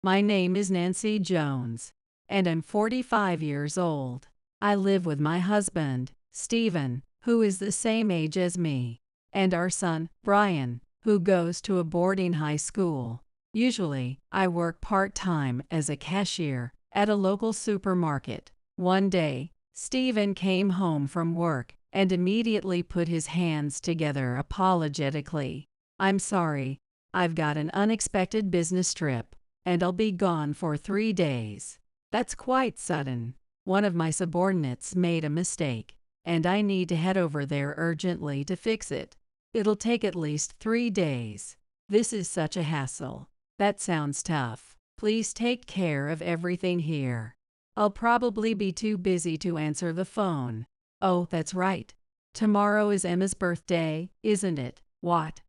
My name is Nancy Jones, and I'm 45 years old. I live with my husband, Stephen, who is the same age as me, and our son, Brian, who goes to a boarding high school. Usually, I work part-time as a cashier at a local supermarket. One day, Stephen came home from work and immediately put his hands together apologetically. "I'm sorry, I've got an unexpected business trip, and I'll be gone for 3 days. That's quite sudden. One of my subordinates made a mistake, and I need to head over there urgently to fix it. It'll take at least 3 days. This is such a hassle." "That sounds tough. Please take care of everything here. I'll probably be too busy to answer the phone." "Oh, that's right. Tomorrow is Emma's birthday, isn't it?" "What?"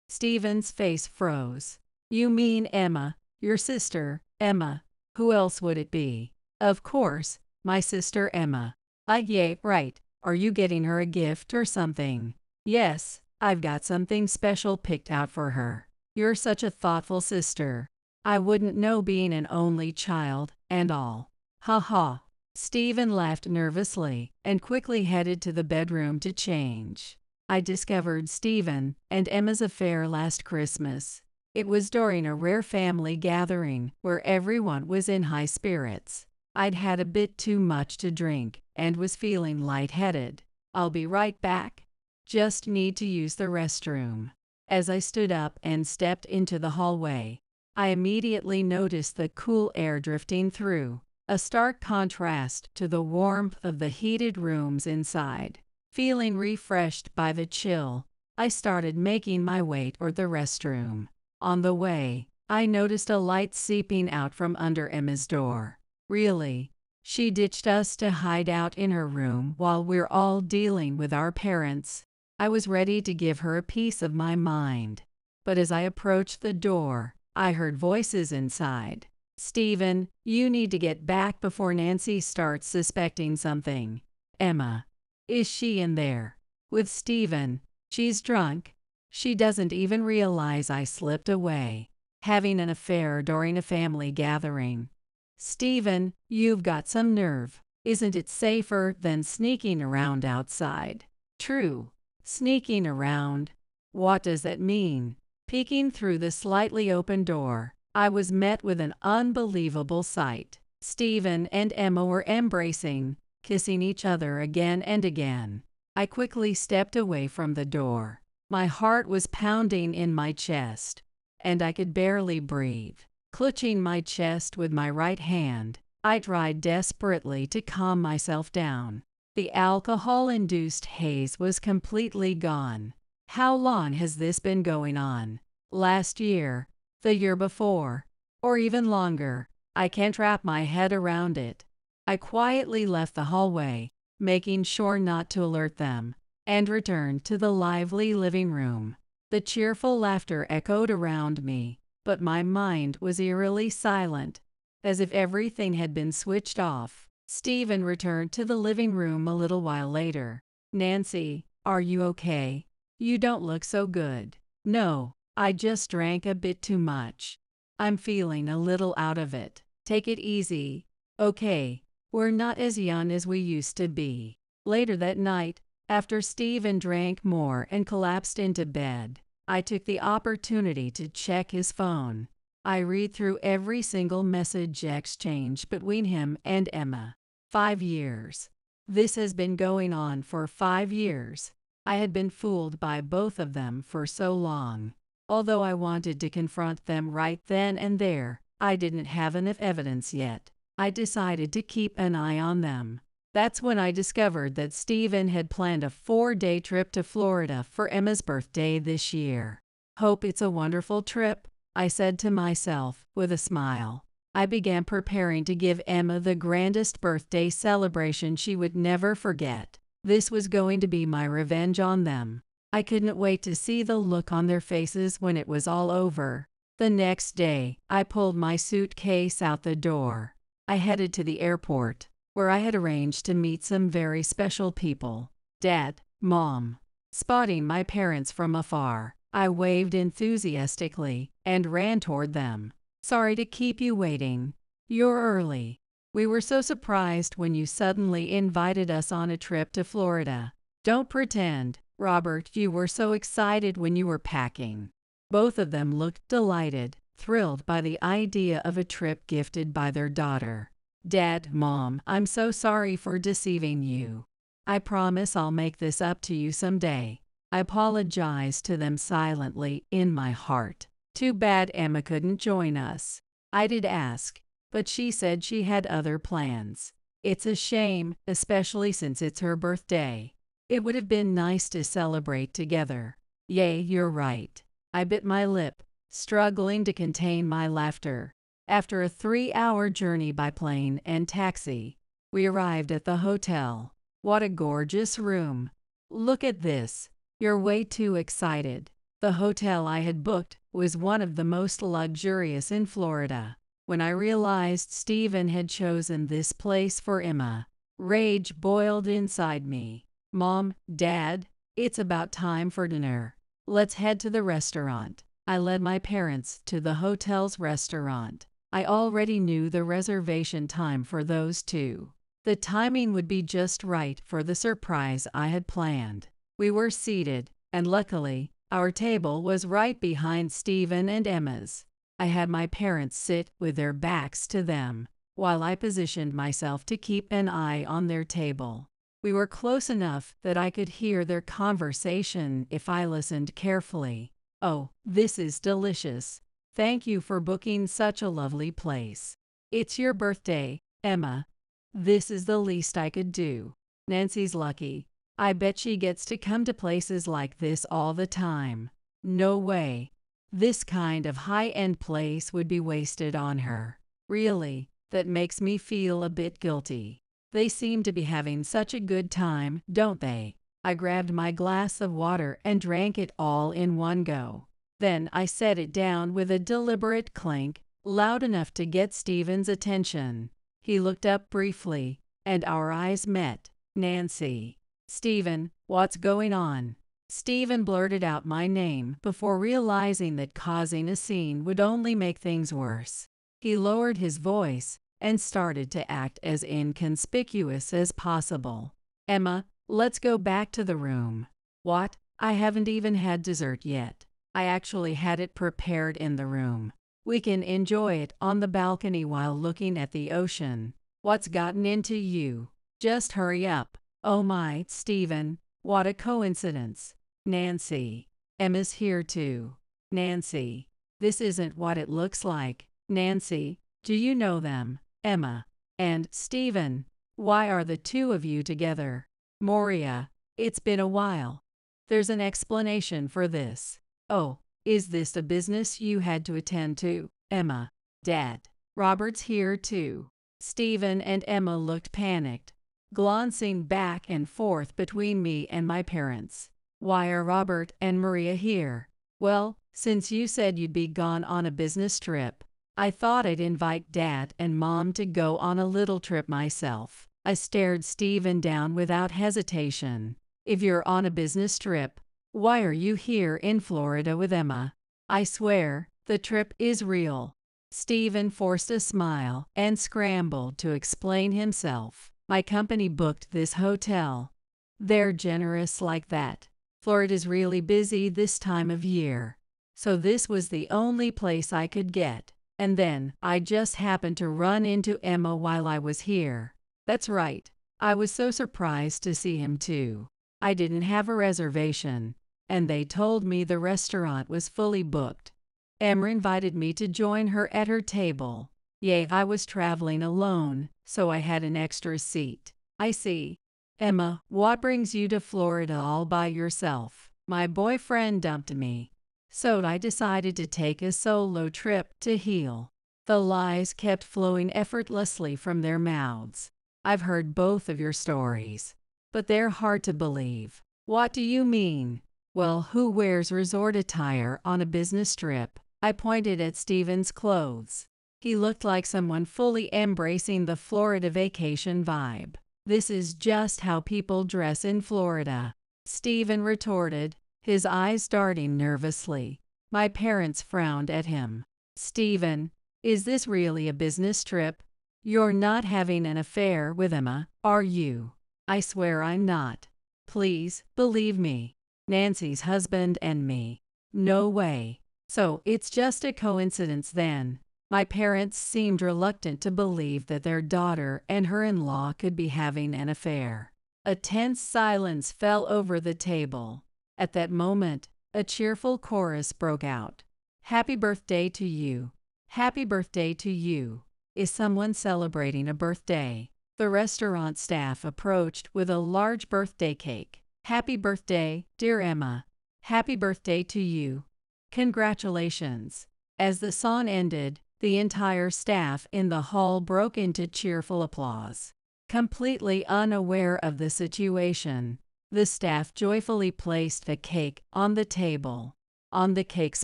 Stephen's face froze. "You mean Emma, your sister, Emma. Who else would it be?" "Of course, my sister Emma." Yeah, right. Are you getting her a gift or something?" "Yes, I've got something special picked out for her." "You're such a thoughtful sister. I wouldn't know, being an only child and all." "Ha ha." Stephen laughed nervously and quickly headed to the bedroom to change. I discovered Stephen and Emma's affair last Christmas. It was during a rare family gathering where everyone was in high spirits. I'd had a bit too much to drink and was feeling lightheaded. "I'll be right back. Just need to use the restroom." As I stood up and stepped into the hallway, I immediately noticed the cool air drifting through, a stark contrast to the warmth of the heated rooms inside. Feeling refreshed by the chill, I started making my way toward the restroom. On the way, I noticed a light seeping out from under Emma's door. Really? She ditched us to hide out in her room while we're all dealing with our parents. I was ready to give her a piece of my mind. But as I approached the door, I heard voices inside. "Stephen, you need to get back before Nancy starts suspecting something." "Emma, is she in there?" "With Stephen. She's drunk. She doesn't even realize I slipped away. Having an affair during a family gathering." "Stephen, you've got some nerve. Isn't it safer than sneaking around outside?" "True. Sneaking around. What does that mean?" Peeking through the slightly open door, I was met with an unbelievable sight. Stephen and Emma were embracing, kissing each other again and again. I quickly stepped away from the door. My heart was pounding in my chest, and I could barely breathe. Clutching my chest with my right hand, I tried desperately to calm myself down. The alcohol-induced haze was completely gone. How long has this been going on? Last year? The year before? Or even longer? I can't wrap my head around it. I quietly left the hallway, making sure not to alert them, and returned to the lively living room. The cheerful laughter echoed around me, but my mind was eerily silent, as if everything had been switched off. Stephen returned to the living room a little while later. "Nancy, are you okay? You don't look so good." "No, I just drank a bit too much. I'm feeling a little out of it." "Take it easy, okay? We're not as young as we used to be." Later that night, after Stephen drank more and collapsed into bed, I took the opportunity to check his phone. I read through every single message exchange between him and Emma. 5 years. This has been going on for 5 years. I had been fooled by both of them for so long. Although I wanted to confront them right then and there, I didn't have enough evidence yet. I decided to keep an eye on them. That's when I discovered that Stephen had planned a 4-day trip to Florida for Emma's birthday this year. "Hope it's a wonderful trip," I said to myself with a smile. I began preparing to give Emma the grandest birthday celebration she would never forget. This was going to be my revenge on them. I couldn't wait to see the look on their faces when it was all over. The next day, I pulled my suitcase out the door. I headed to the airport, where I had arranged to meet some very special people. Dad, Mom. Spotting my parents from afar, I waved enthusiastically and ran toward them. Sorry to keep you waiting. You're early. We were so surprised when you suddenly invited us on a trip to Florida. Don't pretend, Robert, you were so excited when you were packing. Both of them looked delighted, thrilled by the idea of a trip gifted by their daughter. Dad, Mom, I'm so sorry for deceiving you. I promise I'll make this up to you someday. I apologized to them silently in my heart. Too bad Emma couldn't join us. I did ask, but she said she had other plans. It's a shame, especially since it's her birthday. It would have been nice to celebrate together. Yay, you're right. I bit my lip, struggling to contain my laughter. After a 3-hour journey by plane and taxi, we arrived at the hotel. What a gorgeous room. Look at this. You're way too excited. The hotel I had booked was one of the most luxurious in Florida. When I realized Stephen had chosen this place for Emma, rage boiled inside me. Mom, Dad, it's about time for dinner. Let's head to the restaurant. I led my parents to the hotel's restaurant. I already knew the reservation time for those two. The timing would be just right for the surprise I had planned. We were seated, and luckily, our table was right behind Stephen and Emma's. I had my parents sit with their backs to them, while I positioned myself to keep an eye on their table. We were close enough that I could hear their conversation if I listened carefully. Oh, this is delicious. Thank you for booking such a lovely place. It's your birthday, Emma. This is the least I could do. Nancy's lucky. I bet she gets to come to places like this all the time. No way. This kind of high-end place would be wasted on her. Really, that makes me feel a bit guilty. They seem to be having such a good time, don't they? I grabbed my glass of water and drank it all in one go. Then I set it down with a deliberate clink, loud enough to get Stephen's attention. He looked up briefly, and our eyes met. Nancy. Stephen, what's going on? Stephen blurted out my name before realizing that causing a scene would only make things worse. He lowered his voice and started to act as inconspicuous as possible. Emma, let's go back to the room. What? I haven't even had dessert yet. I actually had it prepared in the room. We can enjoy it on the balcony while looking at the ocean. What's gotten into you? Just hurry up. Oh my, Stephen, what a coincidence. Nancy. Emma's here too. Nancy. This isn't what it looks like. Nancy, do you know them? Emma. And Stephen. Why are the two of you together? Moria. It's been a while. There's an explanation for this. Oh, is this a business you had to attend to? Emma. Dad. Robert's here too. Stephen and Emma looked panicked, glancing back and forth between me and my parents. Why are Robert and Maria here? Well, since you said you'd be gone on a business trip, I thought I'd invite Dad and Mom to go on a little trip myself. I stared Stephen down without hesitation. If you're on a business trip, why are you here in Florida with Emma? I swear, the trip is real. Stephen forced a smile and scrambled to explain himself. My company booked this hotel. They're generous like that. Florida's really busy this time of year, so this was the only place I could get. And then I just happened to run into Emma while I was here. That's right. I was so surprised to see him too. I didn't have a reservation, and they told me the restaurant was fully booked. Emma invited me to join her at her table. Yay, I was traveling alone, so I had an extra seat. I see. Emma, what brings you to Florida all by yourself? My boyfriend dumped me, so I decided to take a solo trip to heal. The lies kept flowing effortlessly from their mouths. I've heard both of your stories, but they're hard to believe. What do you mean? Well, who wears resort attire on a business trip? I pointed at Stephen's clothes. He looked like someone fully embracing the Florida vacation vibe. This is just how people dress in Florida, Stephen retorted, his eyes darting nervously. My parents frowned at him. Stephen, Is this really a business trip? You're not having an affair with Emma, are you? I swear I'm not. Please, believe me. Nancy's husband and me. No way. So, it's just a coincidence then. My parents seemed reluctant to believe that their daughter and her in-law could be having an affair. A tense silence fell over the table. At that moment, a cheerful chorus broke out. Happy birthday to you. Happy birthday to you. Is someone celebrating a birthday? The restaurant staff approached with a large birthday cake. Happy birthday, dear Emma. Happy birthday to you. Congratulations. As the song ended, the entire staff in the hall broke into cheerful applause. Completely unaware of the situation, the staff joyfully placed the cake on the table. On the cake's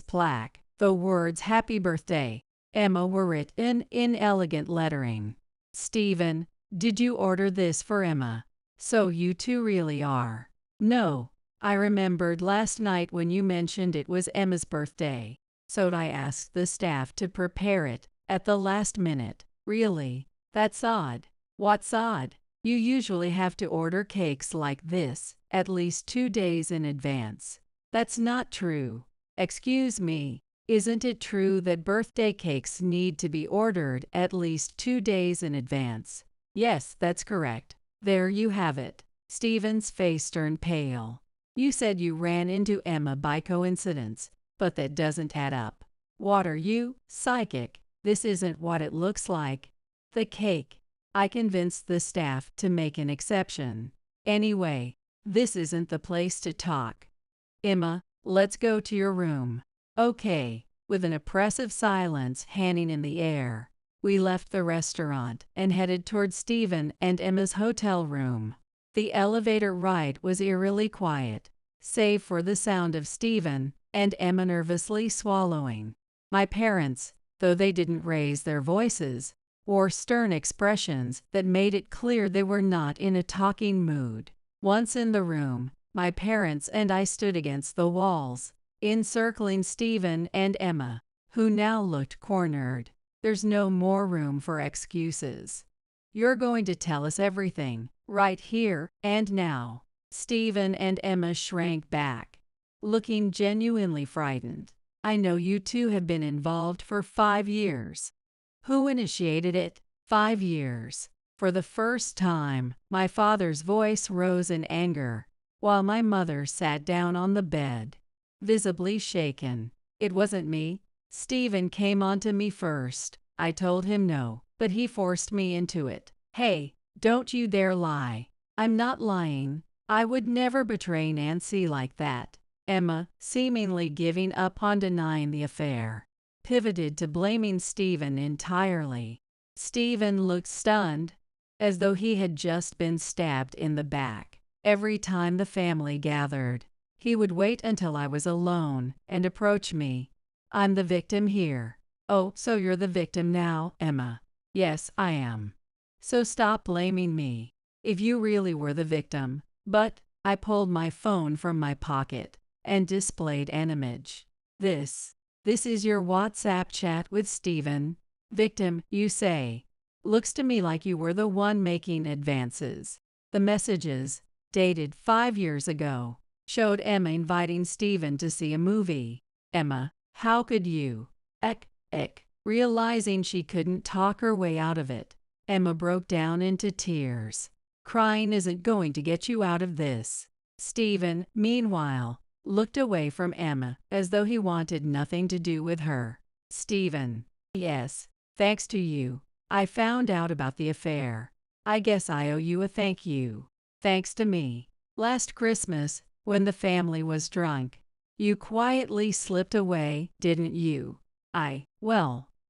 plaque, the words Happy Birthday, Emma were written in elegant lettering. Stephen, did you order this for Emma? So you two really are. No, I remembered last night when you mentioned it was Emma's birthday, so I asked the staff to prepare it at the last minute. Really? That's odd. What's odd? You usually have to order cakes like this at least 2 days in advance. That's not true. Excuse me. Isn't it true that birthday cakes need to be ordered at least 2 days in advance? Yes, that's correct. There you have it. Stephen's face turned pale. You said you ran into Emma by coincidence, but that doesn't add up. What are you, psychic? This isn't what it looks like. The cake. I convinced the staff to make an exception. Anyway, this isn't the place to talk. Emma, let's go to your room. Okay. With an oppressive silence hanging in the air, we left the restaurant and headed toward Stephen and Emma's hotel room. The elevator ride was eerily quiet, save for the sound of Stephen and Emma nervously swallowing. My parents, though they didn't raise their voices, wore stern expressions that made it clear they were not in a talking mood. Once in the room, my parents and I stood against the walls, encircling Stephen and Emma, who now looked cornered. There's no more room for excuses. You're going to tell us everything, right here and now. Stephen and Emma shrank back, looking genuinely frightened. I know you two have been involved for 5 years. Who initiated it? 5 years. For the first time, my father's voice rose in anger, while my mother sat down on the bed, visibly shaken. It wasn't me. Stephen came on to me first. I told him no, but he forced me into it. Hey, don't you dare lie. I'm not lying. I would never betray Nancy like that. Emma, seemingly giving up on denying the affair, pivoted to blaming Stephen entirely. Stephen looked stunned, as though he had just been stabbed in the back. Every time the family gathered, he would wait until I was alone and approach me. I'm the victim here. Oh, so you're the victim now, Emma? Yes, I am. So stop blaming me. If you really were the victim. But I pulled my phone from my pocket and displayed an image. This is your WhatsApp chat with Stephen. Victim, you say. Looks to me like you were the one making advances. The messages, dated 5 years ago, showed Emma inviting Stephen to see a movie. Emma, how could you? Realizing she couldn't talk her way out of it, Emma broke down into tears. Crying isn't going to get you out of this. Stephen, meanwhile, looked away from Emma as though he wanted nothing to do with her. Stephen, yes, thanks to you, I found out about the affair. I guess I owe you a thank you. Thanks to me. Last Christmas, when the family was drunk, you quietly slipped away, didn't you? I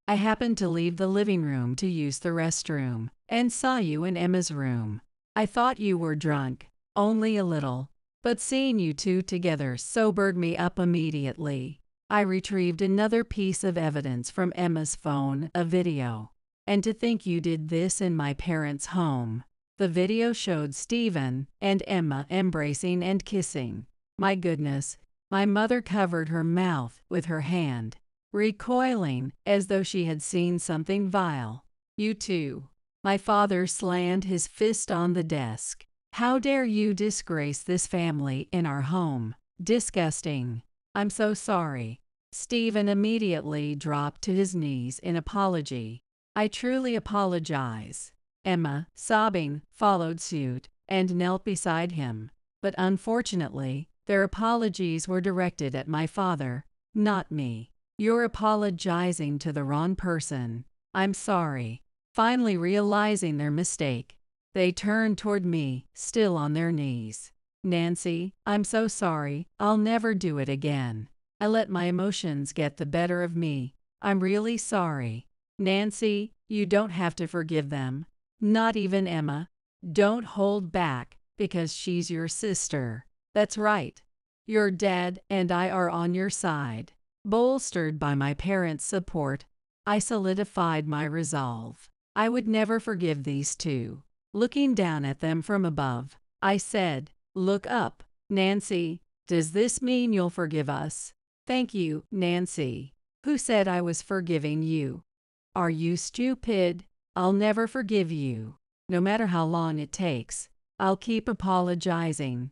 happened to leave the living room to use the restroom and saw you in Emma's room. I thought you were drunk, only a little, but seeing you two together sobered me up immediately. I retrieved another piece of evidence from Emma's phone, a video. And to think you did this in my parents' home. The video showed Stephen and Emma embracing and kissing. My goodness, my mother covered her mouth with her hand. recoiling as though she had seen something vile. You too. My father slammed his fist on the desk. How dare you disgrace this family in our home? Disgusting. I'm so sorry. Stephen immediately dropped to his knees in apology. I truly apologize. Emma, sobbing, followed suit and knelt beside him. But unfortunately, their apologies were directed at my father, not me. You're apologizing to the wrong person. I'm sorry. Finally realizing their mistake, they turned toward me, still on their knees. Nancy, I'm so sorry. I'll never do it again. I let my emotions get the better of me. I'm really sorry. Nancy, you don't have to forgive them. Not even Emma. Don't hold back, because she's your sister. That's right. Your dad and I are on your side. Bolstered by my parents' support, I solidified my resolve. I would never forgive these two. Looking down at them from above, I said, "Look up, Nancy. Does this mean you'll forgive us?" "Thank you, Nancy." "Who said I was forgiving you?" "Are you stupid? I'll never forgive you. No matter how long it takes, I'll keep apologizing."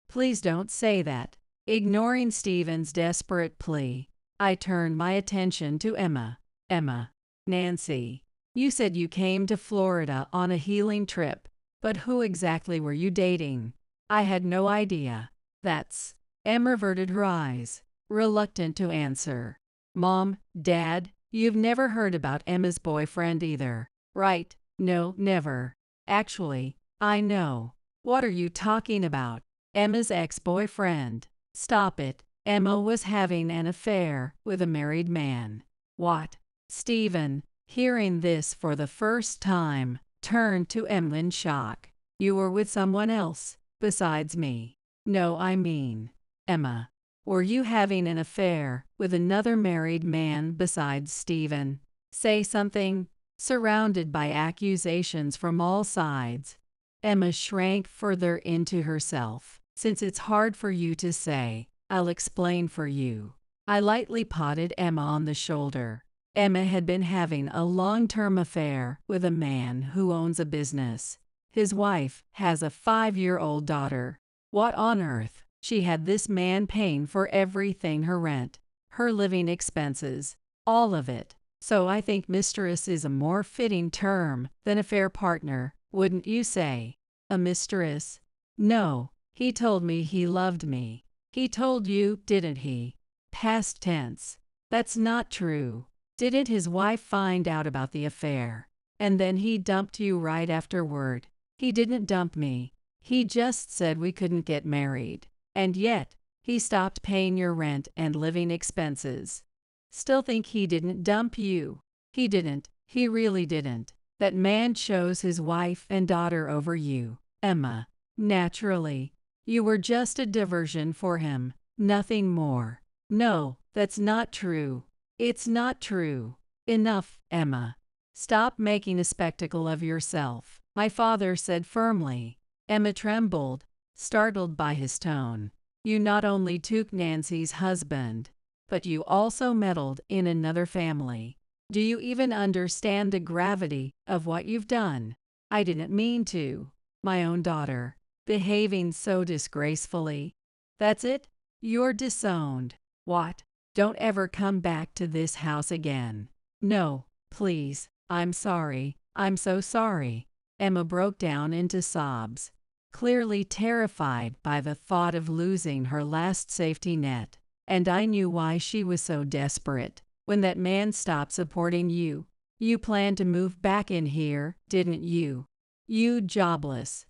"Please don't say that." Ignoring Stephen's desperate plea, I turned my attention to Emma. "Emma, Nancy, you said you came to Florida on a healing trip, but who exactly were you dating?" "I had no idea." "That's—" Emma averted her eyes, reluctant to answer. "Mom, Dad, you've never heard about Emma's boyfriend either, right?" "No, never. Actually, I know." "What are you talking about?" "Emma's ex-boyfriend." "Stop it. Emma was having an affair with a married man." "What?" Stephen, hearing this for the first time, turned to Emma in shock. "You were with someone else, besides me?" "No, I mean, Emma, were you having an affair with another married man besides Stephen?" "Say something." Surrounded by accusations from all sides, Emma shrank further into herself. "Since it's hard for you to say, I'll explain for you." I lightly patted Emma on the shoulder. Emma had been having a long-term affair with a man who owns a business. His wife has a 5-year-old daughter. What on earth? She had this man paying for everything: her rent, her living expenses, all of it. So I think mistress is a more fitting term than affair partner, wouldn't you say? A mistress? No, he told me he loved me. He told you, didn't he? Past tense. That's not true. Didn't his wife find out about the affair, and then he dumped you right afterward? He didn't dump me. He just said we couldn't get married. And yet, he stopped paying your rent and living expenses. Still think he didn't dump you? He didn't. He really didn't. That man chose his wife and daughter over you, Emma. Naturally, you were just a diversion for him, nothing more. No, that's not true. It's not true. Enough, Emma. Stop making a spectacle of yourself," my father said firmly. Emma trembled, startled by his tone. "You not only took Nancy's husband, but you also meddled in another family. Do you even understand the gravity of what you've done?" "I didn't mean to. My own daughter, behaving so disgracefully." "That's it? You're disowned. What? Don't ever come back to this house again." "No, please. I'm sorry. I'm so sorry." Emma broke down into sobs, clearly terrified by the thought of losing her last safety net. "And I knew why she was so desperate. When that man stopped supporting you, you planned to move back in here, didn't you? You jobless.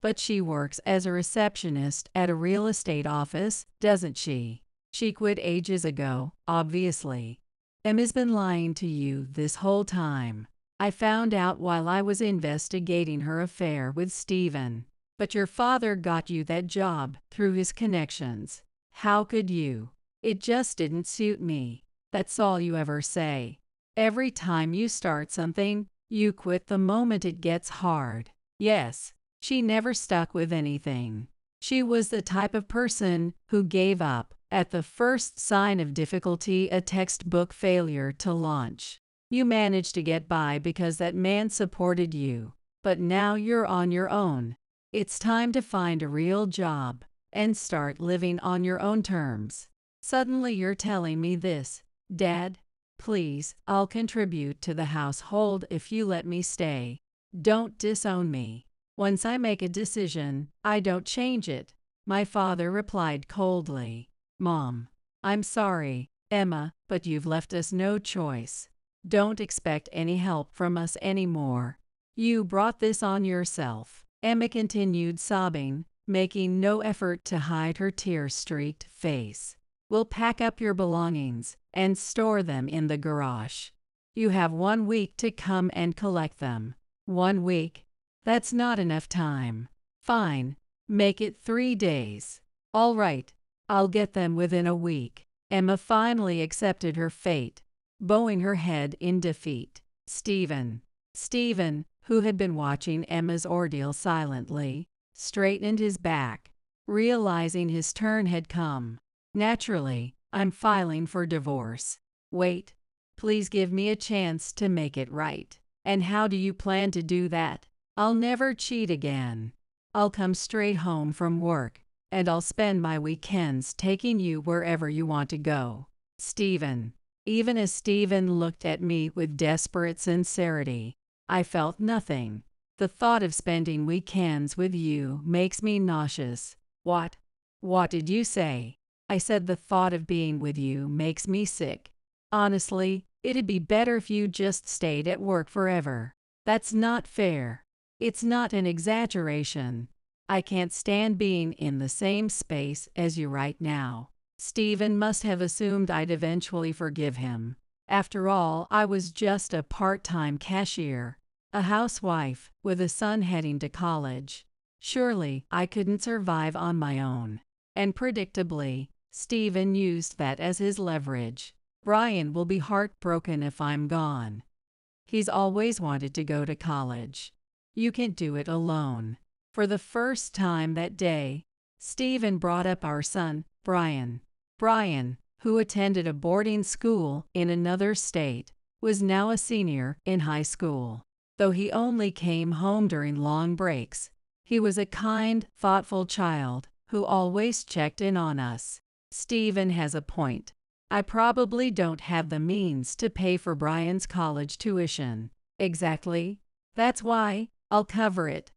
But she works as a receptionist at a real estate office, doesn't she? She quit ages ago, obviously. Emma's been lying to you this whole time. I found out while I was investigating her affair with Stephen. But your father got you that job through his connections. How could you? It just didn't suit me. That's all you ever say. Every time you start something, you quit the moment it gets hard." Yes, she never stuck with anything. She was the type of person who gave up At the first sign of difficulty, a textbook failure to launch. You managed to get by because that man supported you, but now you're on your own. It's time to find a real job and start living on your own terms. Suddenly you're telling me this, Dad? Please, I'll contribute to the household if you let me stay. Don't disown me. Once I make a decision, I don't change it, my father replied coldly. Mom, I'm sorry, Emma, but you've left us no choice. Don't expect any help from us anymore. You brought this on yourself. Emma continued sobbing, making no effort to hide her tear-streaked face. We'll pack up your belongings and store them in the garage. You have 1 week to come and collect them. 1 week? That's not enough time. Fine, make it 3 days. All right, I'll get them within a week. Emma finally accepted her fate, bowing her head in defeat. Stephen, who had been watching Emma's ordeal silently, straightened his back, realizing his turn had come. Naturally, I'm filing for divorce. Wait, please give me a chance to make it right. And how do you plan to do that? I'll never cheat again. I'll come straight home from work, and I'll spend my weekends taking you wherever you want to go. Stephen. Even as Stephen looked at me with desperate sincerity, I felt nothing. The thought of spending weekends with you makes me nauseous. What? What did you say? I said the thought of being with you makes me sick. Honestly, it'd be better if you just stayed at work forever. That's not fair. It's not an exaggeration. I can't stand being in the same space as you right now. Stephen must have assumed I'd eventually forgive him. After all, I was just a part-time cashier, a housewife with a son heading to college. Surely I couldn't survive on my own. And predictably, Stephen used that as his leverage. Brian will be heartbroken if I'm gone. He's always wanted to go to college. You can't do it alone. For the first time that day, Stephen brought up our son, Brian. Brian, who attended a boarding school in another state, was now a senior in high school. Though he only came home during long breaks, he was a kind, thoughtful child who always checked in on us. Stephen has a point. I probably don't have the means to pay for Brian's college tuition. Exactly. That's why I'll cover it.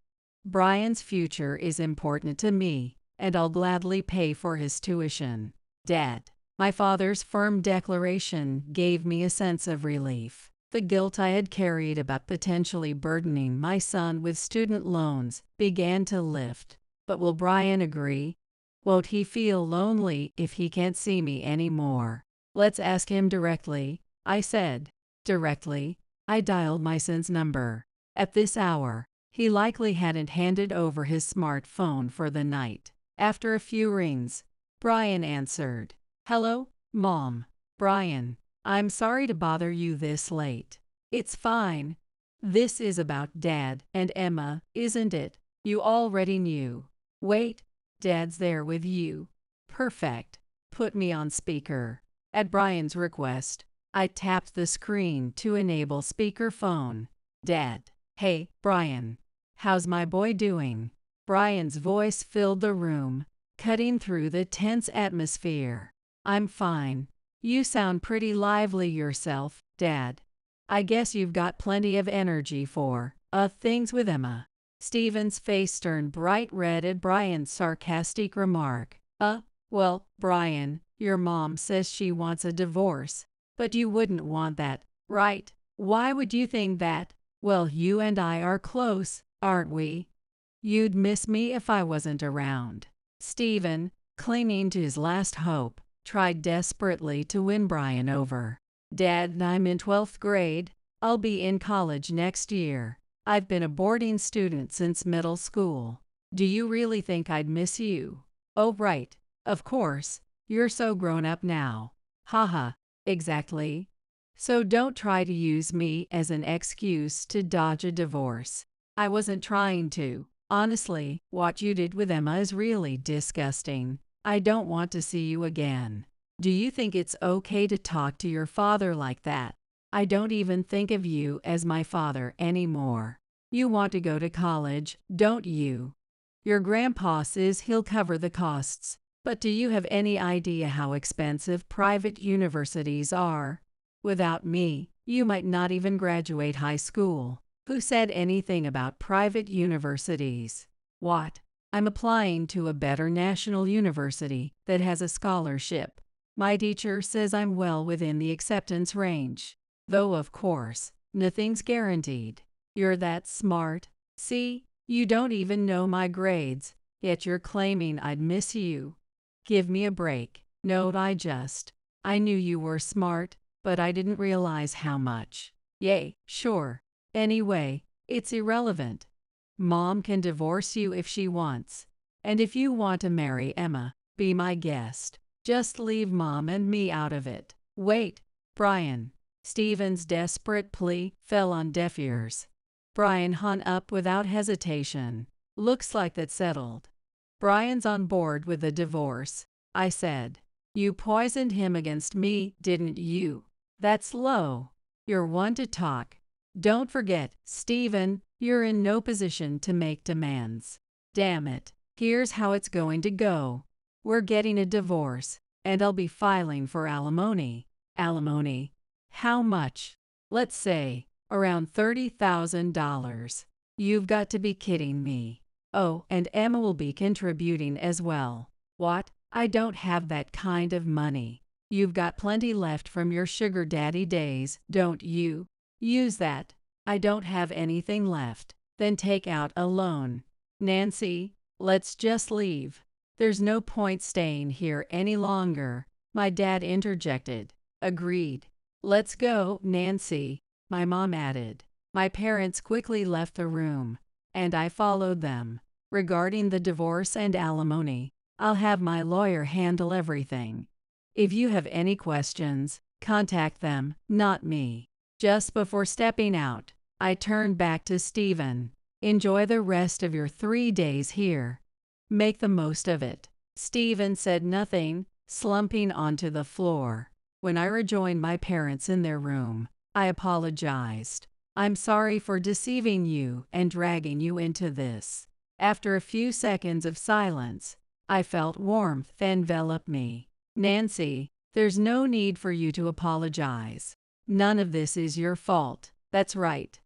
Brian's future is important to me, and I'll gladly pay for his tuition. Dad. My father's firm declaration gave me a sense of relief. The guilt I had carried about potentially burdening my son with student loans began to lift. But will Brian agree? Won't he feel lonely if he can't see me anymore? Let's ask him directly, I said. Directly? I dialed my son's number. At this hour, he likely hadn't handed over his smartphone for the night. After a few rings, Brian answered. Hello, Mom. Brian, I'm sorry to bother you this late. It's fine. This is about Dad and Emma, isn't it? You already knew. Wait, Dad's there with you. Perfect. Put me on speaker. At Brian's request, I tapped the screen to enable speakerphone. Dad. Hey, Brian. How's my boy doing? Brian's voice filled the room, cutting through the tense atmosphere. I'm fine. You sound pretty lively yourself, Dad. I guess you've got plenty of energy for things with Emma. Stephen's face turned bright red at Brian's sarcastic remark. Well, Brian, your mom says she wants a divorce. But you wouldn't want that, right? Why would you think that? Well, you and I are close, aren't we? You'd miss me if I wasn't around. Stephen, clinging to his last hope, tried desperately to win Brian over. Dad, I'm in 12th grade. I'll be in college next year. I've been a boarding student since middle school. Do you really think I'd miss you? Oh, right. Of course. You're so grown up now. Haha, exactly. So don't try to use me as an excuse to dodge a divorce. I wasn't trying to. Honestly, what you did with Emma is really disgusting. I don't want to see you again. Do you think it's okay to talk to your father like that? I don't even think of you as my father anymore. You want to go to college, don't you? Your grandpa says he'll cover the costs, but do you have any idea how expensive private universities are? Without me, you might not even graduate high school. Who said anything about private universities? What? I'm applying to a better national university that has a scholarship. My teacher says I'm well within the acceptance range. Though of course, nothing's guaranteed. You're that smart. See, you don't even know my grades, yet you're claiming I'd miss you. Give me a break. No, I knew you were smart, but I didn't realize how much. Yay, sure. Anyway, it's irrelevant. Mom can divorce you if she wants. And if you want to marry Emma, be my guest. Just leave Mom and me out of it. Wait, Brian. Stephen's desperate plea fell on deaf ears. Brian hung up without hesitation. Looks like that's settled. Brian's on board with the divorce, I said. You poisoned him against me, didn't you? That's low. You're one to talk. Don't forget, Stephen, you're in no position to make demands. Damn it. Here's how it's going to go. We're getting a divorce, and I'll be filing for alimony. Alimony? How much? Let's say, around $30,000. You've got to be kidding me. Oh, and Emma will be contributing as well. What? I don't have that kind of money. You've got plenty left from your sugar daddy days, don't you? Use that. I don't have anything left. Then take out a loan. Nancy, let's just leave. There's no point staying here any longer, my dad interjected. Agreed. Let's go, Nancy, my mom added. My parents quickly left the room, and I followed them. Regarding the divorce and alimony, I'll have my lawyer handle everything. If you have any questions, contact them, not me. Just before stepping out, I turned back to Stephen. Enjoy the rest of your 3 days here. Make the most of it. Stephen said nothing, slumping onto the floor. When I rejoined my parents in their room, I apologized. I'm sorry for deceiving you and dragging you into this. After a few seconds of silence, I felt warmth envelop me. Nancy, there's no need for you to apologize. None of this is your fault. That's right.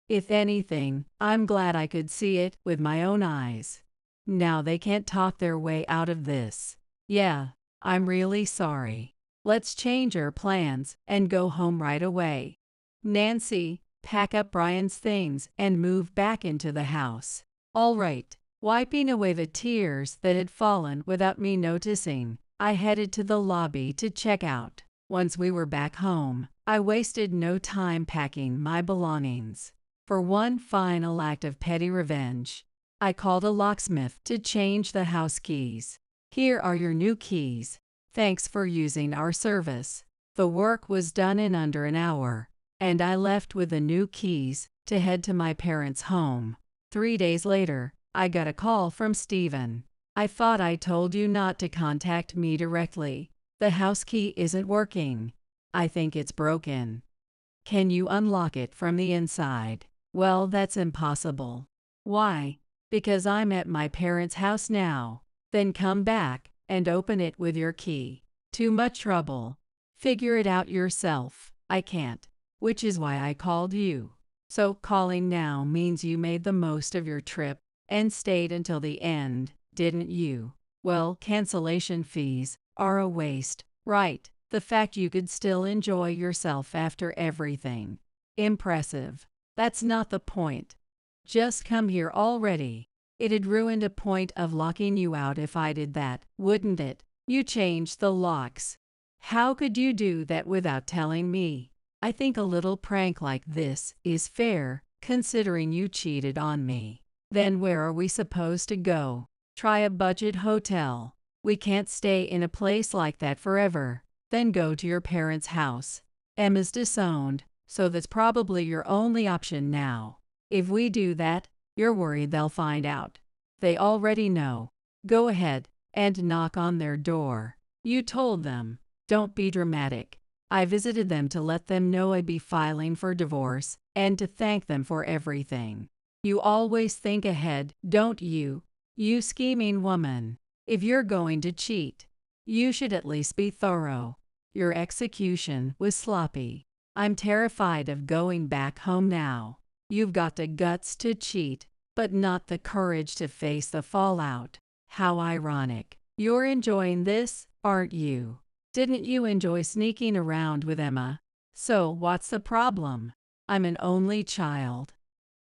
If anything, I'm glad I could see it with my own eyes. Now they can't talk their way out of this. Yeah, I'm really sorry. Let's change our plans and go home right away. Nancy, pack up Brian's things and move back into the house. All right. Wiping away the tears that had fallen without me noticing, I headed to the lobby to check out. Once we were back home, I wasted no time packing my belongings. For one final act of petty revenge, I called a locksmith to change the house keys. Here are your new keys. Thanks for using our service. The work was done in under an hour, and I left with the new keys to head to my parents' home. 3 days later, I got a call from Stephen. I thought I told you not to contact me directly. The house key isn't working. I think it's broken. Can you unlock it from the inside? Well, that's impossible. Why? Because I'm at my parents' house now. Then come back and open it with your key. Too much trouble. Figure it out yourself. I can't. Which is why I called you. So calling now means you made the most of your trip and stayed until the end, didn't you? Well, cancellation fees are a waste, right? The fact you could still enjoy yourself after everything. Impressive. That's not the point. Just come here already. It'd ruined a point of locking you out if I did that, wouldn't it? You changed the locks. How could you do that without telling me? I think a little prank like this is fair, considering you cheated on me. Then where are we supposed to go? Try a budget hotel. We can't stay in a place like that forever. Then go to your parents' house. Emma's disowned, so that's probably your only option now. If we do that, you're worried they'll find out. They already know. Go ahead, and knock on their door. You told them, "Don't be dramatic." I visited them to let them know I'd be filing for divorce and to thank them for everything. You always think ahead, don't you? You scheming woman. If you're going to cheat, you should at least be thorough. Your execution was sloppy. I'm terrified of going back home now. You've got the guts to cheat, but not the courage to face the fallout. How ironic. You're enjoying this, aren't you? Didn't you enjoy sneaking around with Emma? So what's the problem? I'm an only child.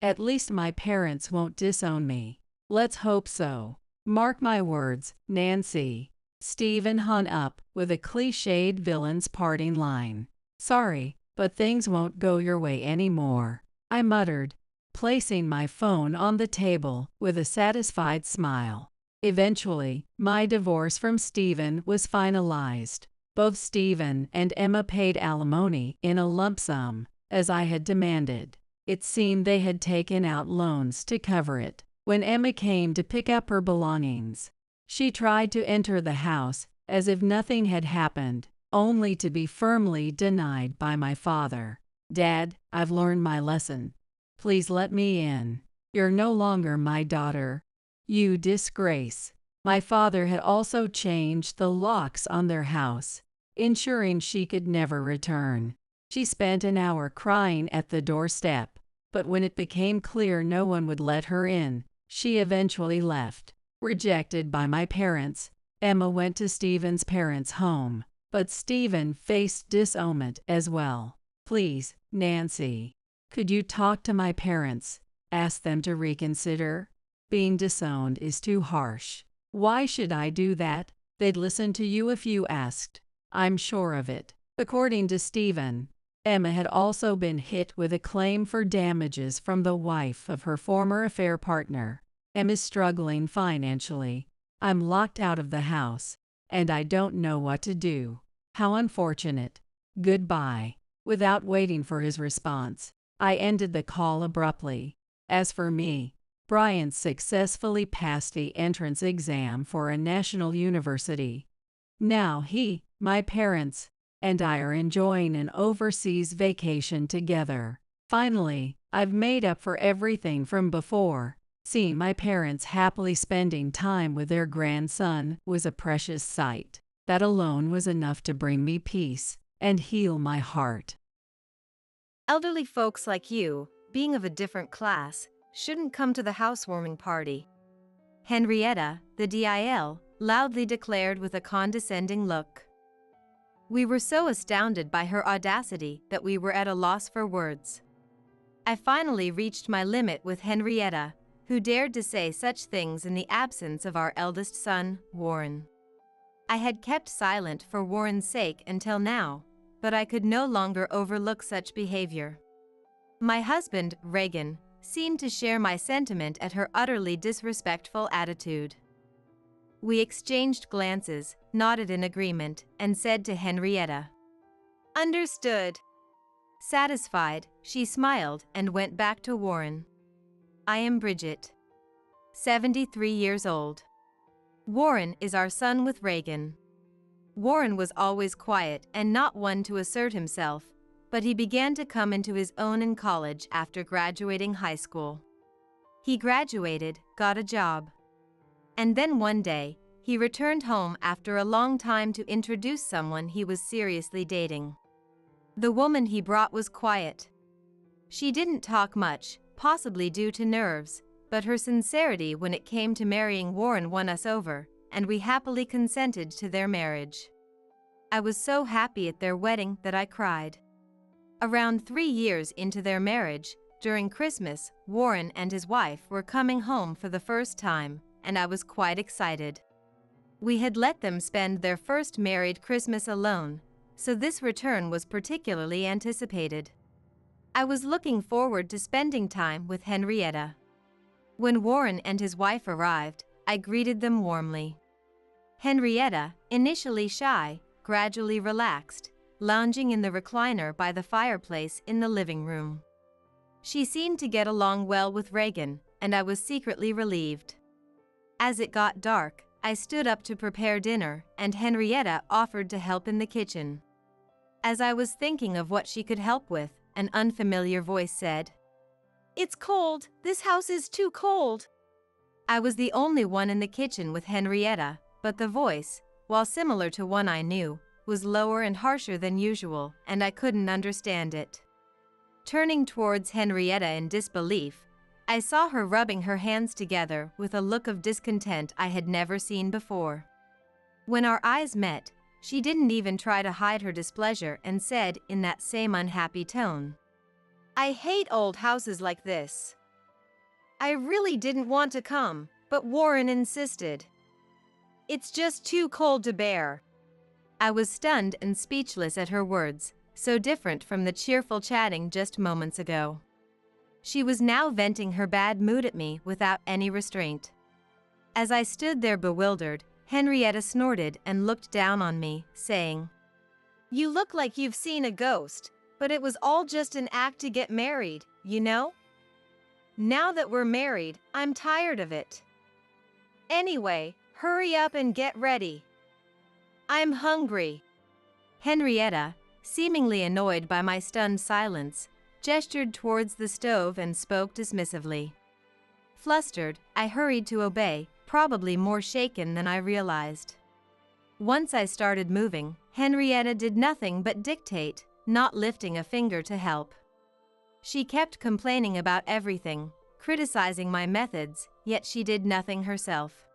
At least my parents won't disown me. Let's hope so. Mark my words, Nancy. Stephen hung up with a cliched villain's parting line. Sorry, but things won't go your way anymore, I muttered, placing my phone on the table with a satisfied smile. Eventually, my divorce from Stephen was finalized. Both Stephen and Emma paid alimony in a lump sum, as I had demanded. It seemed they had taken out loans to cover it. When Emma came to pick up her belongings, she tried to enter the house as if nothing had happened, only to be firmly denied by my father. "Dad, I've learned my lesson. Please let me in. You're no longer my daughter. You disgrace." My father had also changed the locks on their house, ensuring she could never return. She spent an hour crying at the doorstep, but when it became clear no one would let her in, she eventually left. Rejected by my parents, Emma went to Stephen's parents' home, but Stephen faced disownment as well. "Please, Nancy, could you talk to my parents? Ask them to reconsider? Being disowned is too harsh." "Why should I do that? They'd listen to you if you asked. I'm sure of it." According to Stephen, Emma had also been hit with a claim for damages from the wife of her former affair partner. Emma's struggling financially. I'm locked out of the house, and I don't know what to do. How unfortunate. Goodbye. Without waiting for his response, I ended the call abruptly. As for me, Brian successfully passed the entrance exam for a national university. Now he, my parents, and I are enjoying an overseas vacation together. Finally, I've made up for everything from before. Seeing my parents happily spending time with their grandson was a precious sight. That alone was enough to bring me peace and heal my heart. Elderly folks like you, being of a different class, shouldn't come to the housewarming party. Henrietta, the DIL, loudly declared with a condescending look. We were so astounded by her audacity that we were at a loss for words. I finally reached my limit with Henrietta, who dared to say such things in the absence of our eldest son, Warren. I had kept silent for Warren's sake until now, but I could no longer overlook such behavior. My husband, Reagan, seemed to share my sentiment at her utterly disrespectful attitude. We exchanged glances, nodded in agreement, and said to Henrietta, "Understood." Satisfied, she smiled and went back to Warren. I am Bridget, 73 years old. Warren is our son with Reagan. Warren was always quiet and not one to assert himself, but he began to come into his own in college after graduating high school. He graduated, got a job. And then one day, he returned home after a long time to introduce someone he was seriously dating. The woman he brought was quiet. She didn't talk much, possibly due to nerves, but her sincerity when it came to marrying Warren won us over, and we happily consented to their marriage. I was so happy at their wedding that I cried. Around 3 years into their marriage, during Christmas, Warren and his wife were coming home for the first time, and I was quite excited. We had let them spend their first married Christmas alone, so this return was particularly anticipated. I was looking forward to spending time with Henrietta. When Warren and his wife arrived, I greeted them warmly. Henrietta, initially shy, gradually relaxed, lounging in the recliner by the fireplace in the living room. She seemed to get along well with Reagan, and I was secretly relieved. As it got dark, I stood up to prepare dinner, and Henrietta offered to help in the kitchen. As I was thinking of what she could help with, an unfamiliar voice said, "It's cold. This house is too cold." I was the only one in the kitchen with Henrietta, but the voice, while similar to one I knew, was lower and harsher than usual, and I couldn't understand it. Turning towards Henrietta in disbelief, I saw her rubbing her hands together with a look of discontent I had never seen before. When our eyes met, she didn't even try to hide her displeasure and said in that same unhappy tone, "I hate old houses like this. I really didn't want to come, but Warren insisted. It's just too cold to bear." I was stunned and speechless at her words, so different from the cheerful chatting just moments ago. She was now venting her bad mood at me without any restraint. As I stood there bewildered, Henrietta snorted and looked down on me, saying, "You look like you've seen a ghost, but it was all just an act to get married, you know? Now that we're married, I'm tired of it. Anyway, hurry up and get ready. I'm hungry." Henrietta, seemingly annoyed by my stunned silence, gestured towards the stove and spoke dismissively. Flustered, I hurried to obey, probably more shaken than I realized. Once I started moving, Henrietta did nothing but dictate, not lifting a finger to help. She kept complaining about everything, criticizing my methods, yet she did nothing herself.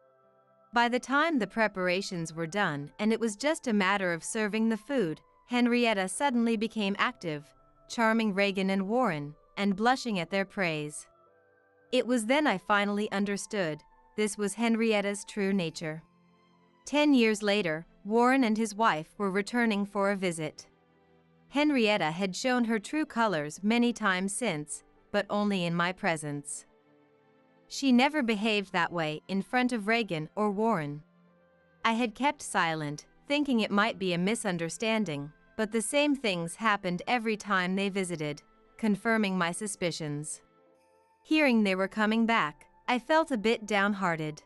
By the time the preparations were done and it was just a matter of serving the food, Henrietta suddenly became active, charming Reagan and Warren, and blushing at their praise. It was then I finally understood, this was Henrietta's true nature. 10 years later, Warren and his wife were returning for a visit. Henrietta had shown her true colors many times since, but only in my presence. She never behaved that way in front of Reagan or Warren. I had kept silent, thinking it might be a misunderstanding, but the same things happened every time they visited, confirming my suspicions. Hearing they were coming back, I felt a bit downhearted.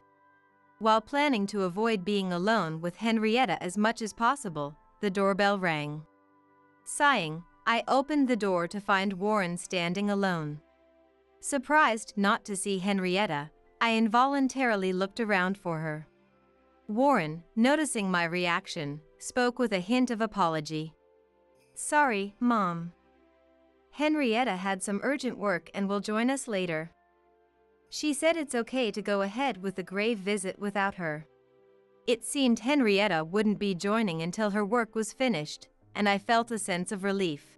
While planning to avoid being alone with Henrietta as much as possible, the doorbell rang. Sighing, I opened the door to find Warren standing alone. Surprised not to see Henrietta, I involuntarily looked around for her. Warren, noticing my reaction, spoke with a hint of apology. "Sorry, Mom. Henrietta had some urgent work and will join us later. She said it's okay to go ahead with the grave visit without her." It seemed Henrietta wouldn't be joining until her work was finished, and I felt a sense of relief.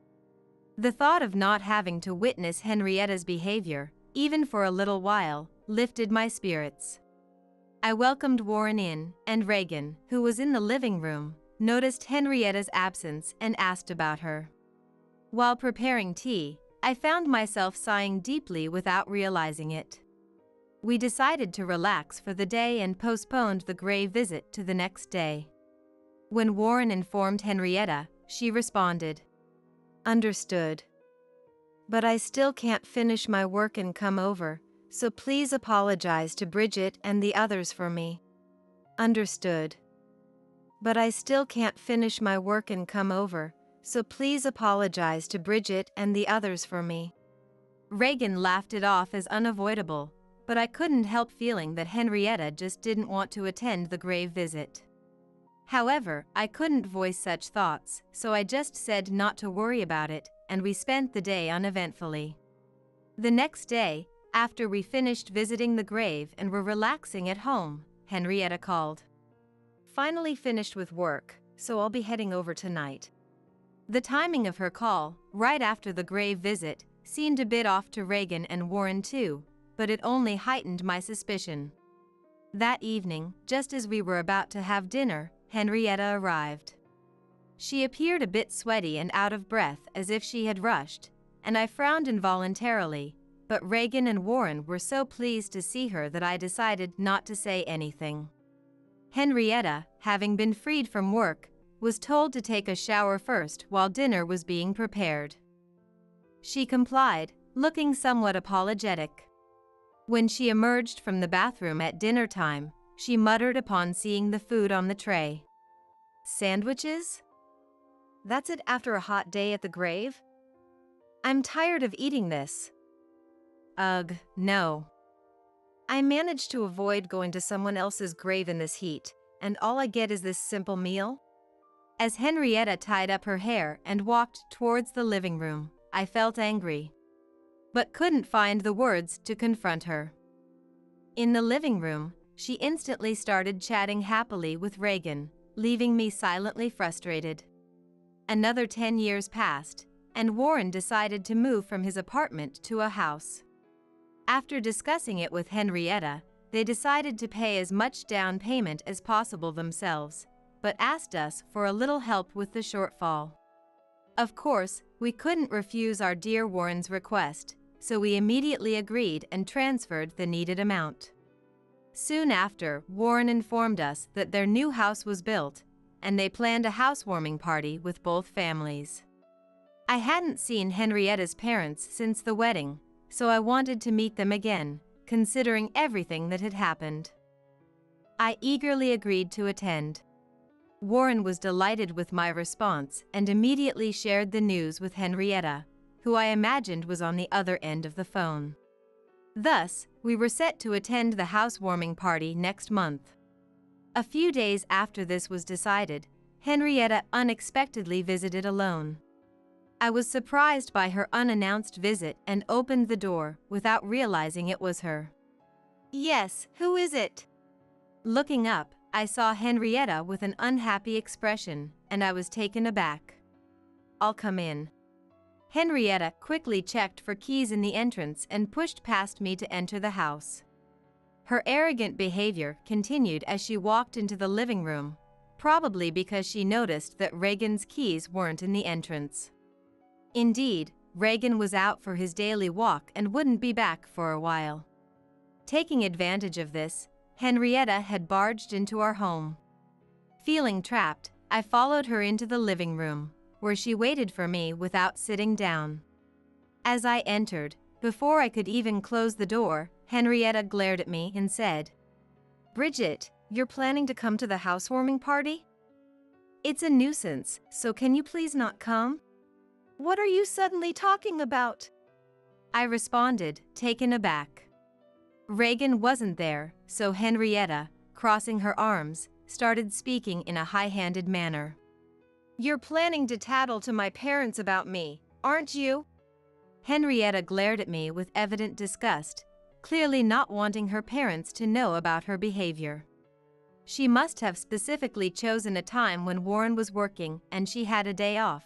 The thought of not having to witness Henrietta's behavior, even for a little while, lifted my spirits. I welcomed Warren in, and Reagan, who was in the living room, noticed Henrietta's absence and asked about her. While preparing tea, I found myself sighing deeply without realizing it. We decided to relax for the day and postponed the grave visit to the next day. When Warren informed Henrietta, she responded, "Understood. But I still can't finish my work and come over, so please apologize to Bridget and the others for me." "Understood. But I still can't finish my work and come over, so please apologize to Bridget and the others for me." Reagan laughed it off as unavoidable, but I couldn't help feeling that Henrietta just didn't want to attend the grave visit. However, I couldn't voice such thoughts, so I just said not to worry about it, and we spent the day uneventfully. The next day, after we finished visiting the grave and were relaxing at home, Henrietta called. "Finally finished with work, so I'll be heading over tonight." The timing of her call, right after the grave visit, seemed a bit off to Reagan and Warren too, but it only heightened my suspicion. That evening, just as we were about to have dinner, Henrietta arrived. She appeared a bit sweaty and out of breath as if she had rushed, and I frowned involuntarily, but Reagan and Warren were so pleased to see her that I decided not to say anything. Henrietta, having been freed from work, was told to take a shower first while dinner was being prepared. She complied, looking somewhat apologetic. When she emerged from the bathroom at dinner time, she muttered upon seeing the food on the tray. Sandwiches? That's it after a hot day at the grave? I'm tired of eating this. Ugh, no. I managed to avoid going to someone else's grave in this heat, and all I get is this simple meal? As Henrietta tied up her hair and walked towards the living room, I felt angry, but couldn't find the words to confront her. In the living room, she instantly started chatting happily with Reagan, leaving me silently frustrated. Another 10 years passed, and Warren decided to move from his apartment to a house. After discussing it with Henrietta, they decided to pay as much down payment as possible themselves, but asked us for a little help with the shortfall. Of course, we couldn't refuse our dear Warren's request, so we immediately agreed and transferred the needed amount. Soon after, Warren informed us that their new house was built, and they planned a housewarming party with both families. I hadn't seen Henrietta's parents since the wedding, so I wanted to meet them again, considering everything that had happened. I eagerly agreed to attend. Warren was delighted with my response and immediately shared the news with Henrietta, who I imagined was on the other end of the phone. Thus, we were set to attend the housewarming party next month. A few days after this was decided, Henrietta unexpectedly visited alone. I was surprised by her unannounced visit and opened the door without realizing it was her. "Yes, who is it?" Looking up, I saw Henrietta with an unhappy expression, and I was taken aback. "I'll come in." Henrietta quickly checked for keys in the entrance and pushed past me to enter the house. Her arrogant behavior continued as she walked into the living room, probably because she noticed that Reagan's keys weren't in the entrance. Indeed, Reagan was out for his daily walk and wouldn't be back for a while. Taking advantage of this, Henrietta had barged into our home. Feeling trapped, I followed her into the living room, where she waited for me without sitting down. As I entered, before I could even close the door, Henrietta glared at me and said, "Bridget, you're planning to come to the housewarming party? It's a nuisance, so can you please not come? What are you suddenly talking about?" I responded, taken aback. Reagan wasn't there, so Henrietta, crossing her arms, started speaking in a high-handed manner. "You're planning to tattle to my parents about me, aren't you?" Henrietta glared at me with evident disgust, clearly not wanting her parents to know about her behavior. She must have specifically chosen a time when Warren was working and she had a day off.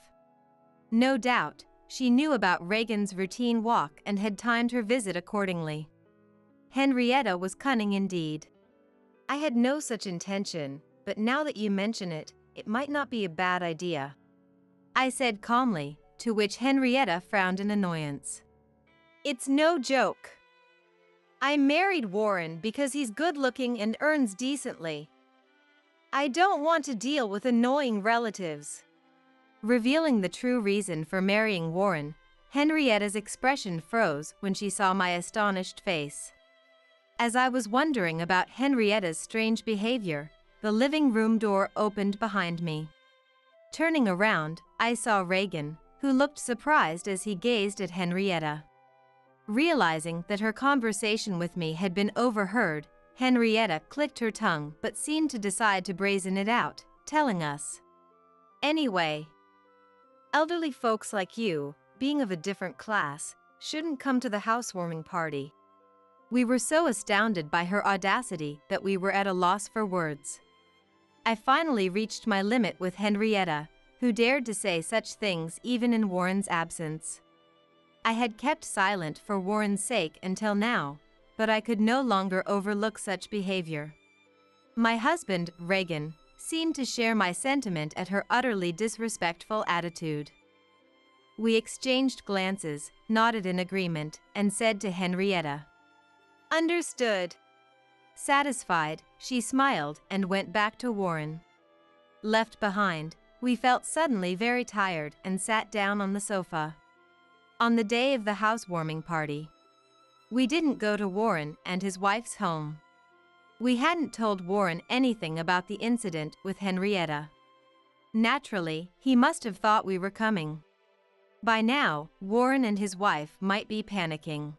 No doubt, she knew about Reagan's routine walk and had timed her visit accordingly. Henrietta was cunning indeed. "I had no such intention, but now that you mention it, it might not be a bad idea," I said calmly, to which Henrietta frowned in annoyance. "It's no joke. I married Warren because he's good-looking and earns decently. I don't want to deal with annoying relatives." Revealing the true reason for marrying Warren, Henrietta's expression froze when she saw my astonished face. As I was wondering about Henrietta's strange behavior, the living room door opened behind me. Turning around, I saw Reagan, who looked surprised as he gazed at Henrietta. Realizing that her conversation with me had been overheard, Henrietta clicked her tongue but seemed to decide to brazen it out, telling us, "Anyway, elderly folks like you, being of a different class, shouldn't come to the housewarming party." We were so astounded by her audacity that we were at a loss for words. I finally reached my limit with Henrietta, who dared to say such things even in Warren's absence. I had kept silent for Warren's sake until now, but I could no longer overlook such behavior. My husband, Reagan, seemed to share my sentiment at her utterly disrespectful attitude. We exchanged glances, nodded in agreement, and said to Henrietta, "Understood." Satisfied, she smiled and went back to Warren. Left behind, we felt suddenly very tired and sat down on the sofa. On the day of the housewarming party, we didn't go to Warren and his wife's home. We hadn't told Warren anything about the incident with Henrietta. Naturally, he must have thought we were coming. By now, Warren and his wife might be panicking.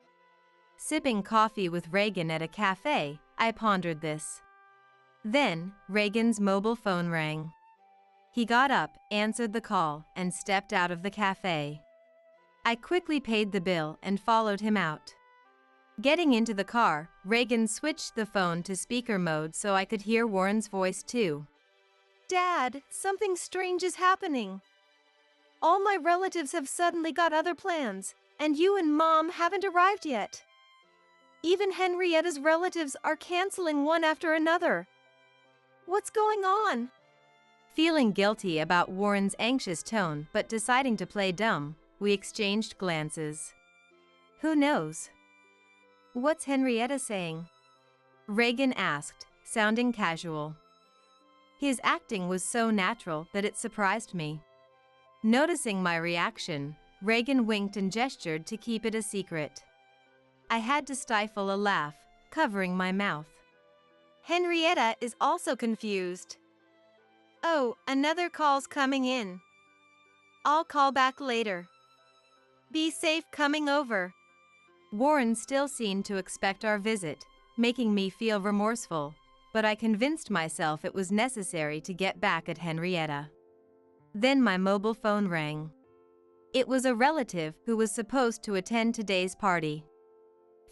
Sipping coffee with Reagan at a cafe, I pondered this. Then, Reagan's mobile phone rang. He got up, answered the call, and stepped out of the cafe. I quickly paid the bill and followed him out. Getting into the car, Reagan switched the phone to speaker mode so I could hear Warren's voice too. Dad, something strange is happening. All my relatives have suddenly got other plans, and you and Mom haven't arrived yet. Even Henrietta's relatives are canceling one after another. What's going on? Feeling guilty about Warren's anxious tone but deciding to play dumb, we exchanged glances. Who knows? What's Henrietta saying? Reagan asked, sounding casual. His acting was so natural that it surprised me. Noticing my reaction, Reagan winked and gestured to keep it a secret. I had to stifle a laugh, covering my mouth. Henrietta is also confused. Oh, another call's coming in. I'll call back later. Be safe coming over. Warren still seemed to expect our visit, making me feel remorseful, but I convinced myself it was necessary to get back at Henrietta. Then my mobile phone rang. It was a relative who was supposed to attend today's party.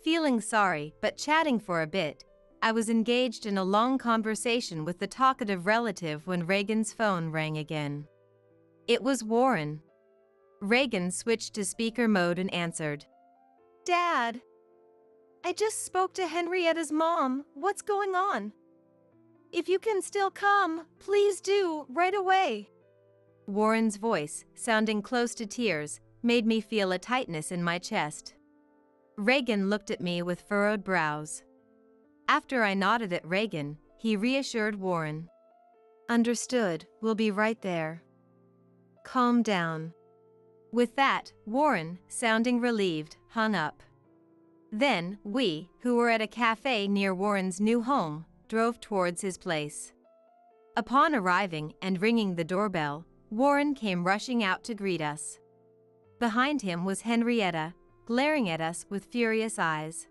Feeling sorry but chatting for a bit, I was engaged in a long conversation with the talkative relative when Reagan's phone rang again. It was Warren. Reagan switched to speaker mode and answered. Dad, I just spoke to Henrietta's mom. What's going on? If you can still come, please do, right away. Warren's voice, sounding close to tears, made me feel a tightness in my chest. Reagan looked at me with furrowed brows. After I nodded at Reagan, he reassured Warren. Understood, we'll be right there. Calm down. With that, Warren, sounding relieved, hung up. Then, we, who were at a cafe near Warren's new home, drove towards his place. Upon arriving and ringing the doorbell, Warren came rushing out to greet us. Behind him was Henrietta, glaring at us with furious eyes.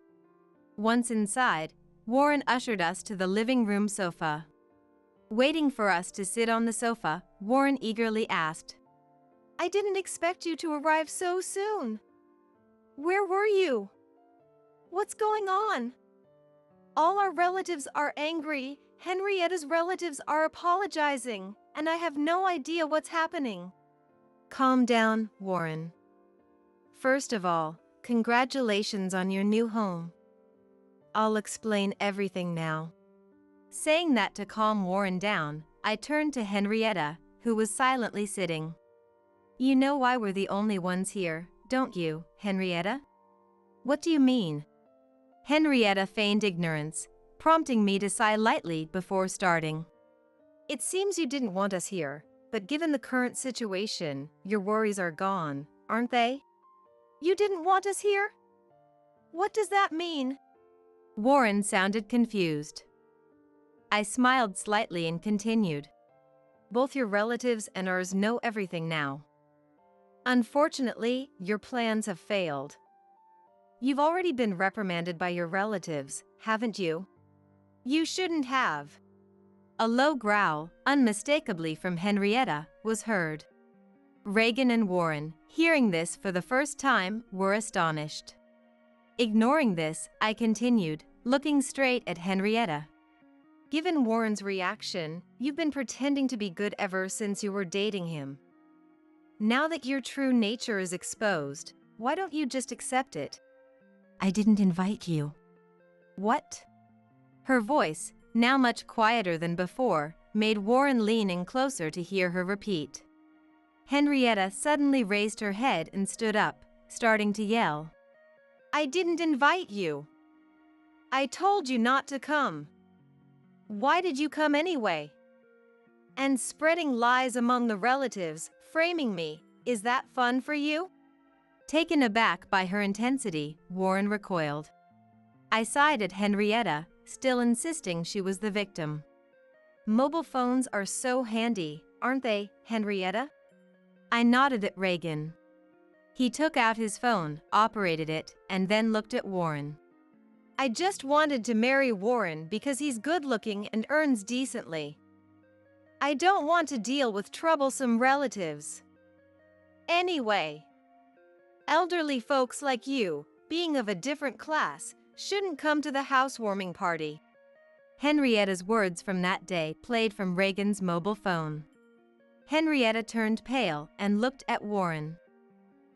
Once inside, Warren ushered us to the living room sofa. Waiting for us to sit on the sofa, Warren eagerly asked, I didn't expect you to arrive so soon. Where were you? What's going on? All our relatives are angry, Henrietta's relatives are apologizing, and I have no idea what's happening. Calm down, Warren. First of all, congratulations on your new home. I'll explain everything now. Saying that to calm Warren down, I turned to Henrietta, who was silently sitting. You know why we're the only ones here, don't you, Henrietta? What do you mean? Henrietta feigned ignorance, prompting me to sigh lightly before starting. It seems you didn't want us here, but given the current situation, your worries are gone, aren't they? You didn't want us here? What does that mean? Warren sounded confused. I smiled slightly and continued. Both your relatives and ours know everything now. Unfortunately, your plans have failed. You've already been reprimanded by your relatives, haven't you? You shouldn't have. A low growl, unmistakably from Henrietta, was heard. Reagan and Warren, hearing this for the first time, were astonished. Ignoring this, I continued, looking straight at Henrietta. Given Warren's reaction, you've been pretending to be good ever since you were dating him. Now that your true nature is exposed, why don't you just accept it? I didn't invite you. What? Her voice, now much quieter than before, made Warren lean in closer to hear her repeat. Henrietta suddenly raised her head and stood up, starting to yell. I didn't invite you. I told you not to come. Why did you come anyway? And spreading lies among the relatives, framing me, is that fun for you? Taken aback by her intensity, Warren recoiled. I sighed at Henrietta, still insisting she was the victim. Mobile phones are so handy, aren't they, Henrietta? I nodded at Reagan. He took out his phone, operated it, and then looked at Warren. I just wanted to marry Warren because he's good-looking and earns decently. I don't want to deal with troublesome relatives. Anyway, elderly folks like you, being of a different class, shouldn't come to the housewarming party. Henrietta's words from that day played from Reagan's mobile phone. Henrietta turned pale and looked at Warren.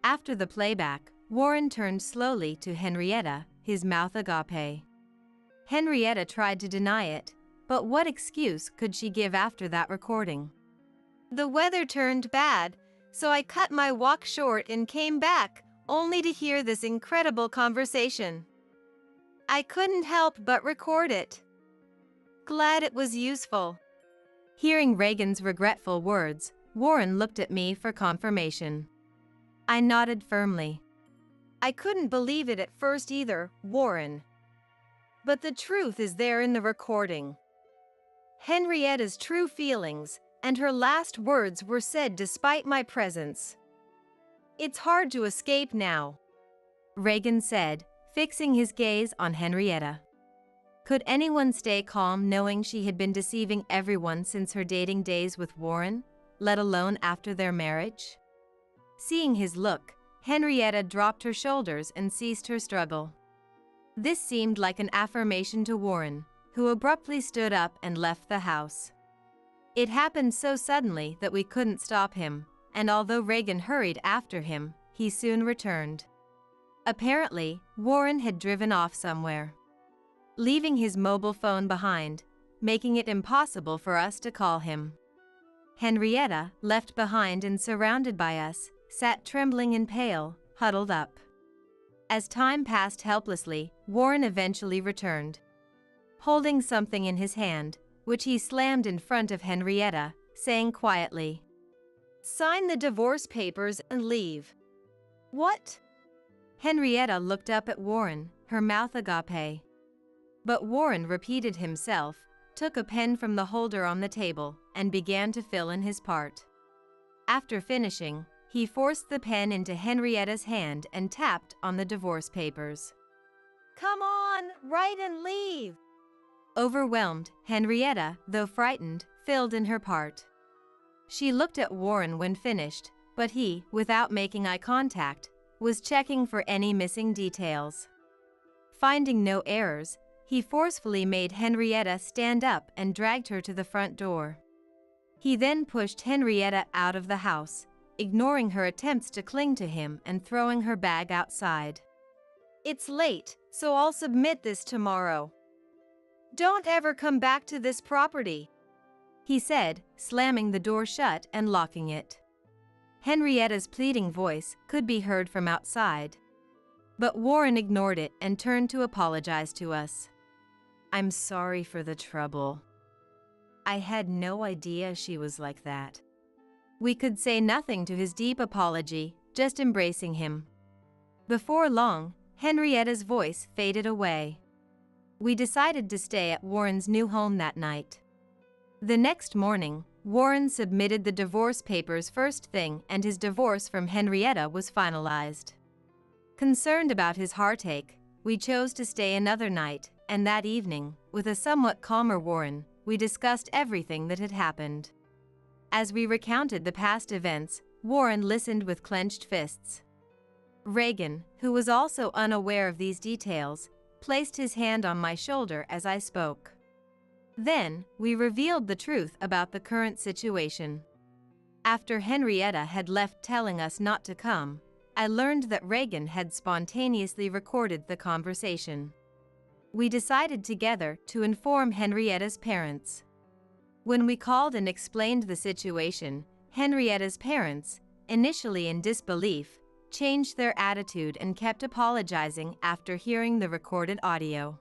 After the playback, Warren turned slowly to Henrietta, his mouth agape. Henrietta tried to deny it, but what excuse could she give after that recording? The weather turned bad, so I cut my walk short and came back, only to hear this incredible conversation. I couldn't help but record it. Glad it was useful. Hearing Reagan's regretful words, Warren looked at me for confirmation. I nodded firmly. I couldn't believe it at first either, Warren. But the truth is there in the recording. Henrietta's true feelings, and her last words were said despite my presence. It's hard to escape now, Reagan said, fixing his gaze on Henrietta. Could anyone stay calm knowing she had been deceiving everyone since her dating days with Warren, let alone after their marriage? Seeing his look, Henrietta dropped her shoulders and ceased her struggle. This seemed like an affirmation to Warren, who abruptly stood up and left the house. It happened so suddenly that we couldn't stop him, and although Reagan hurried after him, he soon returned. Apparently, Warren had driven off somewhere, leaving his mobile phone behind, making it impossible for us to call him. Henrietta, left behind and surrounded by us, sat trembling and pale, huddled up. As time passed helplessly, Warren eventually returned, holding something in his hand, which he slammed in front of Henrietta, saying quietly, "Sign the divorce papers and leave." "What?" Henrietta looked up at Warren, her mouth agape. But Warren repeated himself, took a pen from the holder on the table, and began to fill in his part. After finishing, he forced the pen into Henrietta's hand and tapped on the divorce papers. "Come on, write and leave." Overwhelmed, Henrietta, though frightened, filled in her part. She looked at Warren when finished, but he, without making eye contact, was checking for any missing details. Finding no errors, he forcefully made Henrietta stand up and dragged her to the front door. He then pushed Henrietta out of the house, ignoring her attempts to cling to him and throwing her bag outside. "It's late, so I'll submit this tomorrow. Don't ever come back to this property," he said, slamming the door shut and locking it. Henrietta's pleading voice could be heard from outside. But Warren ignored it and turned to apologize to us. "I'm sorry for the trouble. I had no idea she was like that." We could say nothing to his deep apology, just embracing him. Before long, Henrietta's voice faded away. We decided to stay at Warren's new home that night. The next morning, Warren submitted the divorce papers first thing and his divorce from Henrietta was finalized. Concerned about his heartache, we chose to stay another night, and that evening, with a somewhat calmer Warren, we discussed everything that had happened. As we recounted the past events, Warren listened with clenched fists. Reagan, who was also unaware of these details, placed his hand on my shoulder as I spoke. Then, we revealed the truth about the current situation. After Henrietta had left telling us not to come, I learned that Reagan had spontaneously recorded the conversation. We decided together to inform Henrietta's parents. When we called and explained the situation, Henrietta's parents, initially in disbelief, changed their attitude and kept apologizing after hearing the recorded audio.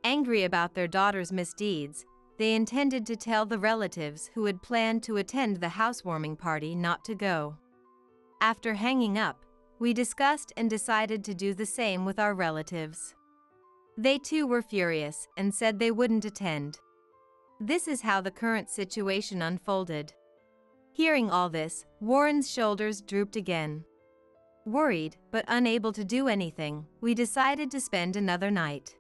Angry about their daughter's misdeeds, they intended to tell the relatives who had planned to attend the housewarming party not to go. After hanging up, we discussed and decided to do the same with our relatives. They too were furious and said they wouldn't attend. This is how the current situation unfolded. Hearing all this, Warren's shoulders drooped again. Worried, but unable to do anything, we decided to spend another night.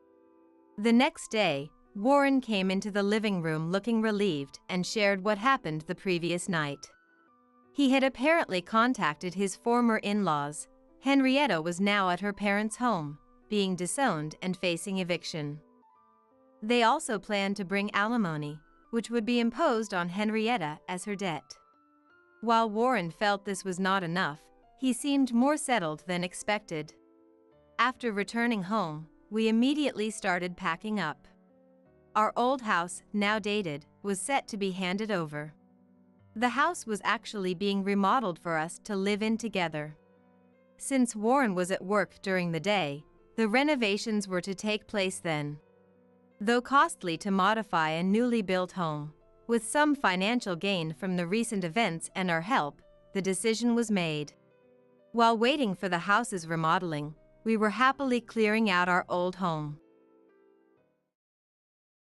The next day, Warren came into the living room looking relieved and shared what happened the previous night. He had apparently contacted his former in-laws. Henrietta was now at her parents' home, being disowned and facing eviction. They also planned to bring alimony, which would be imposed on Henrietta as her debt. While Warren felt this was not enough, he seemed more settled than expected. After returning home, we immediately started packing up. Our old house, now dated, was set to be handed over. The house was actually being remodeled for us to live in together. Since Warren was at work during the day, the renovations were to take place then. Though costly to modify a newly built home, with some financial gain from the recent events and our help, the decision was made. While waiting for the house's remodeling, we were happily clearing out our old home.